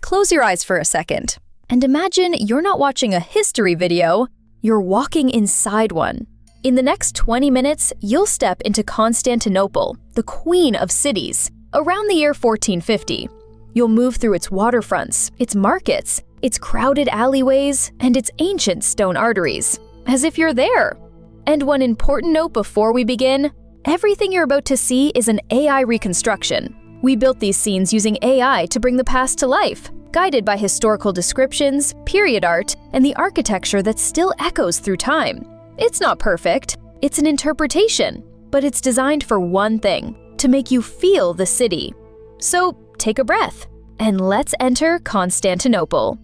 close your eyes for a second and imagine you're not watching a history video, you're walking inside one. In the next 20 minutes, you'll step into Constantinople, the queen of cities, around the year 1450. You'll move through its waterfronts, its markets, its crowded alleyways, and its ancient stone arteries, as if you're there. And one important note before we begin, everything you're about to see is an AI reconstruction. We built these scenes using AI to bring the past to life, guided by historical descriptions, period art, and the architecture that still echoes through time. It's not perfect, it's an interpretation, but it's designed for one thing, to make you feel the city. So take a breath, and let's enter Constantinople.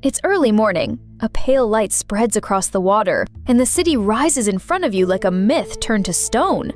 It's early morning, a pale light spreads across the water, and the city rises in front of you like a myth turned to stone.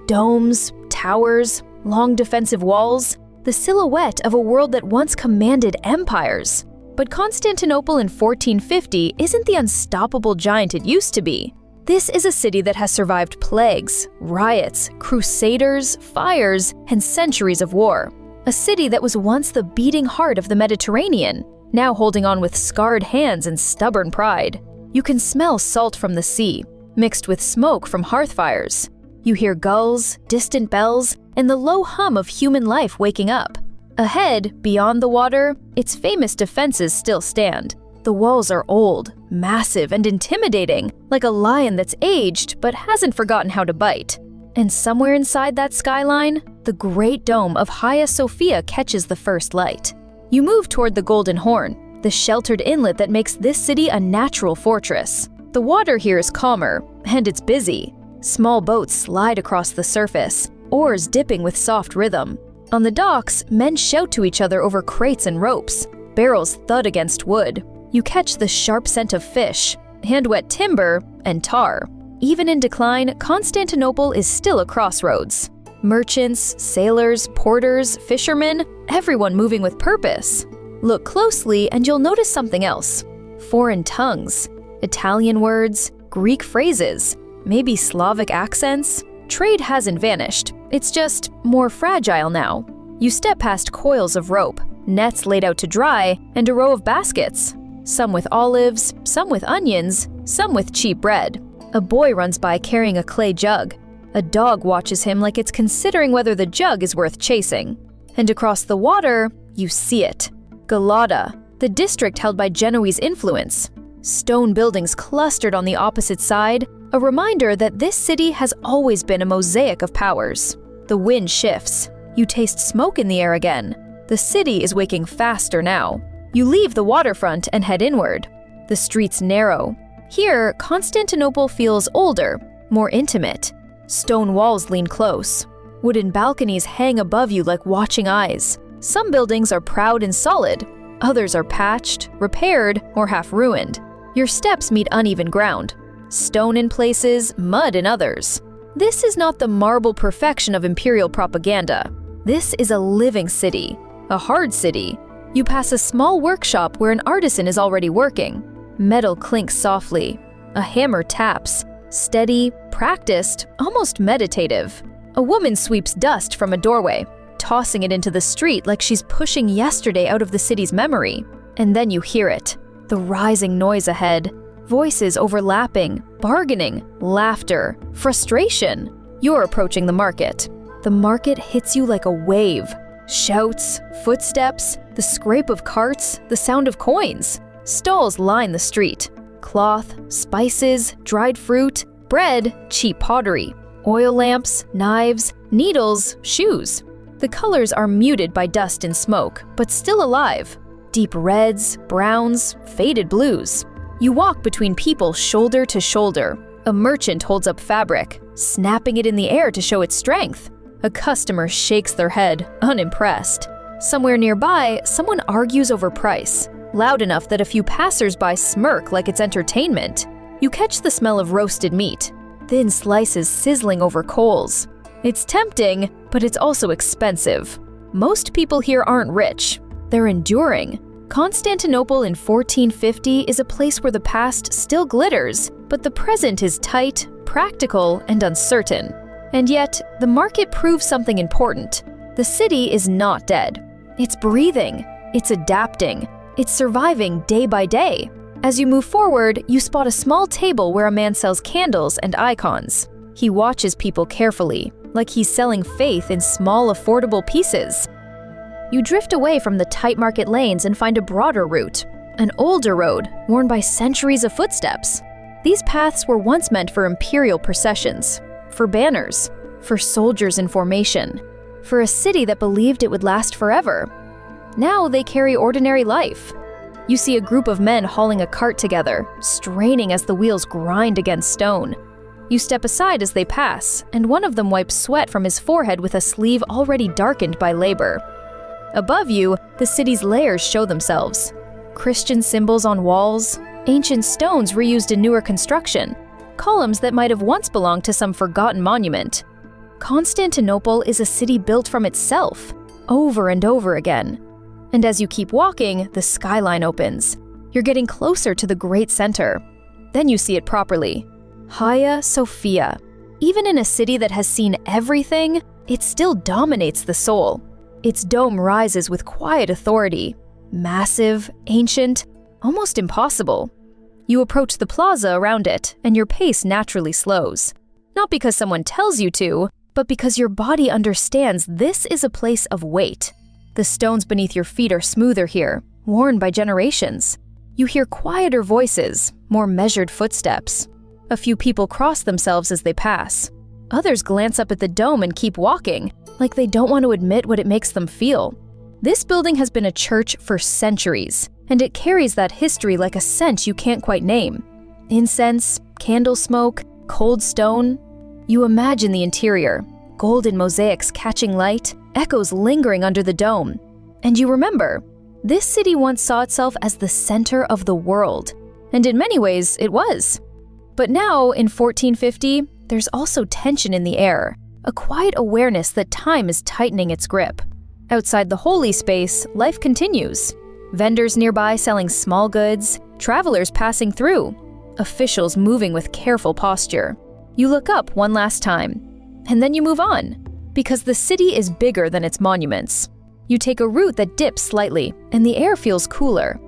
Domes, towers, long defensive walls, the silhouette of a world that once commanded empires. But Constantinople in 1450 isn't the unstoppable giant it used to be. This is a city that has survived plagues, riots, crusaders, fires, and centuries of war. A city that was once the beating heart of the Mediterranean, now holding on with scarred hands and stubborn pride. You can smell salt from the sea, mixed with smoke from hearth fires. You hear gulls, distant bells, and the low hum of human life waking up. Ahead, beyond the water, its famous defenses still stand. The walls are old, massive, and intimidating, like a lion that's aged but hasn't forgotten how to bite. And somewhere inside that skyline, the great dome of Hagia Sophia catches the first light. You move toward the Golden Horn, the sheltered inlet that makes this city a natural fortress. The water here is calmer, and it's busy. Small boats slide across the surface, oars dipping with soft rhythm. On the docks, men shout to each other over crates and ropes. Barrels thud against wood. You catch the sharp scent of fish, hand-wet timber, and tar. Even in decline, Constantinople is still a crossroads. Merchants, sailors, porters, fishermen, everyone moving with purpose. Look closely and you'll notice something else. Foreign tongues, Italian words, Greek phrases, maybe Slavic accents. Trade hasn't vanished, it's just more fragile now. You step past coils of rope, nets laid out to dry, and a row of baskets. Some with olives, some with onions, some with cheap bread. A boy runs by carrying a clay jug. A dog watches him like it's considering whether the jug is worth chasing. And across the water, you see it. Galata, the district held by Genoese influence. Stone buildings clustered on the opposite side, a reminder that this city has always been a mosaic of powers. The wind shifts. You taste smoke in the air again. The city is waking faster now. You leave the waterfront and head inward. The streets narrow. Here, Constantinople feels older, more intimate. Stone walls lean close. Wooden balconies hang above you like watching eyes. Some buildings are proud and solid. Others are patched, repaired, or half ruined. Your steps meet uneven ground. Stone in places, mud in others. This is not the marble perfection of imperial propaganda. This is a living city, a hard city. You pass a small workshop where an artisan is already working. Metal clinks softly. A hammer taps. Steady, practiced, almost meditative. A woman sweeps dust from a doorway, tossing it into the street like she's pushing yesterday out of the city's memory. And then you hear it. The rising noise ahead. Voices overlapping, bargaining, laughter, frustration. You're approaching the market. The market hits you like a wave. Shouts, footsteps, the scrape of carts, the sound of coins. Stalls line the street. Cloth, spices, dried fruit, bread, cheap pottery. Oil lamps, knives, needles, shoes. The colors are muted by dust and smoke, but still alive. Deep reds, browns, faded blues. You walk between people shoulder to shoulder. A merchant holds up fabric, snapping it in the air to show its strength. A customer shakes their head, unimpressed. Somewhere nearby, someone argues over price, loud enough that a few passers-by smirk like it's entertainment. You catch the smell of roasted meat, thin slices sizzling over coals. It's tempting, but it's also expensive. Most people here aren't rich. They're enduring. Constantinople in 1450 is a place where the past still glitters, but the present is tight, practical, and uncertain. And yet, the market proves something important. The city is not dead. It's breathing. It's adapting. It's surviving day by day. As you move forward, you spot a small table where a man sells candles and icons. He watches people carefully, like he's selling faith in small, affordable pieces. You drift away from the tight market lanes and find a broader route, an older road worn by centuries of footsteps. These paths were once meant for imperial processions, for banners, for soldiers in formation, for a city that believed it would last forever. Now they carry ordinary life. You see a group of men hauling a cart together, straining as the wheels grind against stone. You step aside as they pass, and one of them wipes sweat from his forehead with a sleeve already darkened by labor. Above you, the city's layers show themselves. Christian symbols on walls, ancient stones reused in newer construction, columns that might have once belonged to some forgotten monument. Constantinople is a city built from itself, over and over again. And as you keep walking, the skyline opens. You're getting closer to the great center. Then you see it properly. Hagia Sophia. Even in a city that has seen everything, it still dominates the soul. Its dome rises with quiet authority. Massive, ancient, almost impossible. You approach the plaza around it, and your pace naturally slows. Not because someone tells you to, but because your body understands this is a place of weight. The stones beneath your feet are smoother here, worn by generations. You hear quieter voices, more measured footsteps. A few people cross themselves as they pass. Others glance up at the dome and keep walking, like they don't want to admit what it makes them feel. This building has been a church for centuries, and it carries that history like a scent you can't quite name. Incense, candle smoke, cold stone. You imagine the interior, golden mosaics catching light, echoes lingering under the dome. And you remember, this city once saw itself as the center of the world, and in many ways it was. But now, in 1450, there's also tension in the air, a quiet awareness that time is tightening its grip. Outside the holy space, life continues. Vendors nearby selling small goods, travelers passing through, officials moving with careful posture. You look up one last time, and then you move on, because the city is bigger than its monuments. You take a route that dips slightly, and the air feels cooler.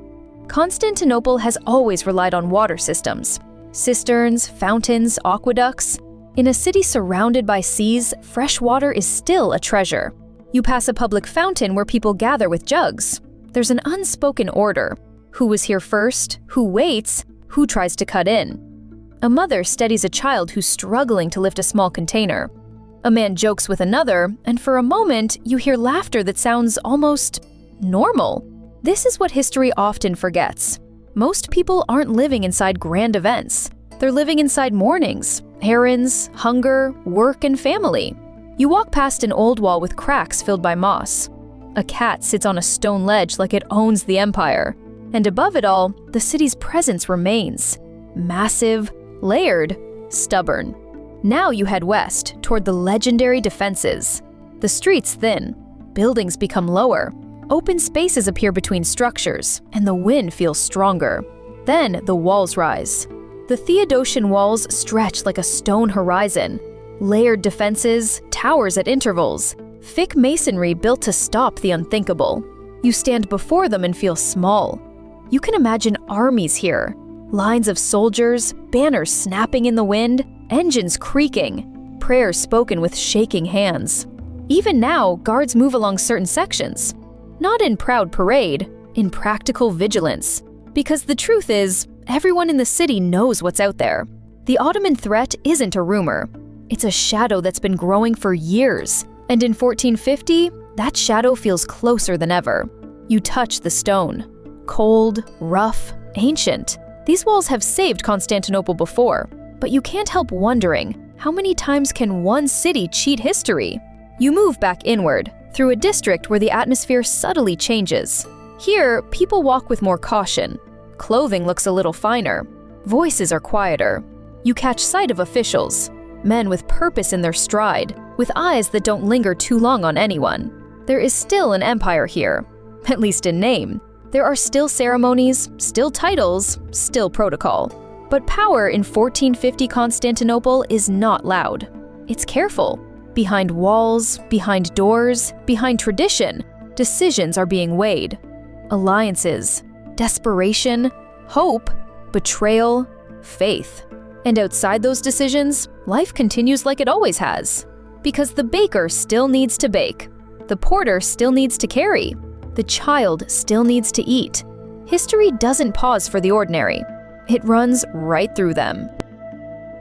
Constantinople has always relied on water systems. Cisterns, fountains, aqueducts. In a city surrounded by seas, fresh water is still a treasure. You pass a public fountain where people gather with jugs. There's an unspoken order. Who was here first? Who waits? Who tries to cut in? A mother steadies a child who's struggling to lift a small container. A man jokes with another, and for a moment, you hear laughter that sounds almost normal. This is what history often forgets. Most people aren't living inside grand events. They're living inside mornings, errands, hunger, work, and family. You walk past an old wall with cracks filled by moss. A cat sits on a stone ledge like it owns the empire. And above it all, the city's presence remains. Massive, layered, stubborn. Now you head west, toward the legendary defenses. The streets thin, buildings become lower, open spaces appear between structures, and the wind feels stronger. Then the walls rise. The Theodosian walls stretch like a stone horizon. Layered defenses, towers at intervals, thick masonry built to stop the unthinkable. You stand before them and feel small. You can imagine armies here. Lines of soldiers, banners snapping in the wind, engines creaking, prayers spoken with shaking hands. Even now, guards move along certain sections. Not in proud parade, in practical vigilance. Because the truth is, everyone in the city knows what's out there. The Ottoman threat isn't a rumor. It's a shadow that's been growing for years. And in 1450, that shadow feels closer than ever. You touch the stone. Cold, rough, ancient. These walls have saved Constantinople before, but you can't help wondering, how many times can one city cheat history? You move back inward, through a district where the atmosphere subtly changes. Here, people walk with more caution. Clothing looks a little finer. Voices are quieter. You catch sight of officials, men with purpose in their stride, with eyes that don't linger too long on anyone. There is still an empire here, at least in name. There are still ceremonies, still titles, still protocol. But power in 1450 Constantinople is not loud. It's careful. Behind walls, behind doors, behind tradition, decisions are being weighed. alliances, desperation, hope, betrayal, faith. And outside those decisions, life continues like it always has. Because the baker still needs to bake, the porter still needs to carry, the child still needs to eat. History doesn't pause for the ordinary. It runs right through them.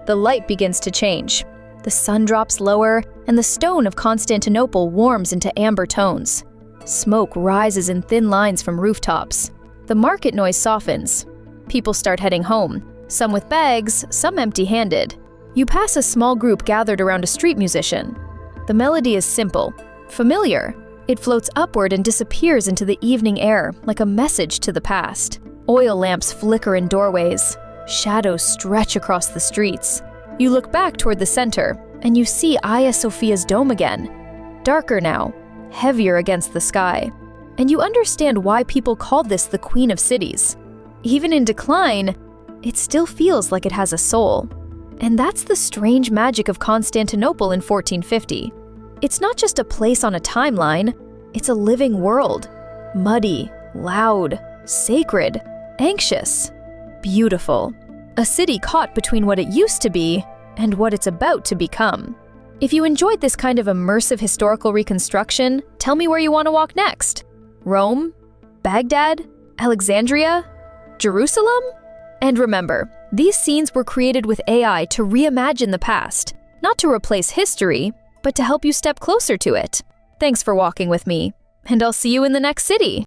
The light begins to change. The sun drops lower, and the stone of Constantinople warms into amber tones. Smoke rises in thin lines from rooftops. The market noise softens. People start heading home, some with bags, some empty-handed. You pass a small group gathered around a street musician. The melody is simple, familiar. It floats upward and disappears into the evening air like a message to the past. Oil lamps flicker in doorways. Shadows stretch across the streets. You look back toward the center, and you see Hagia Sophia's dome again. Darker now, heavier against the sky. And you understand why people called this the Queen of Cities. Even in decline, it still feels like it has a soul. And that's the strange magic of Constantinople in 1450. It's not just a place on a timeline, it's a living world. Muddy, loud, sacred, anxious, beautiful. A city caught between what it used to be and what it's about to become. If you enjoyed this kind of immersive historical reconstruction, tell me where you want to walk next. Rome? Baghdad? Alexandria? Jerusalem? And remember, these scenes were created with AI to reimagine the past, not to replace history, but to help you step closer to it. Thanks for walking with me, and I'll see you in the next city.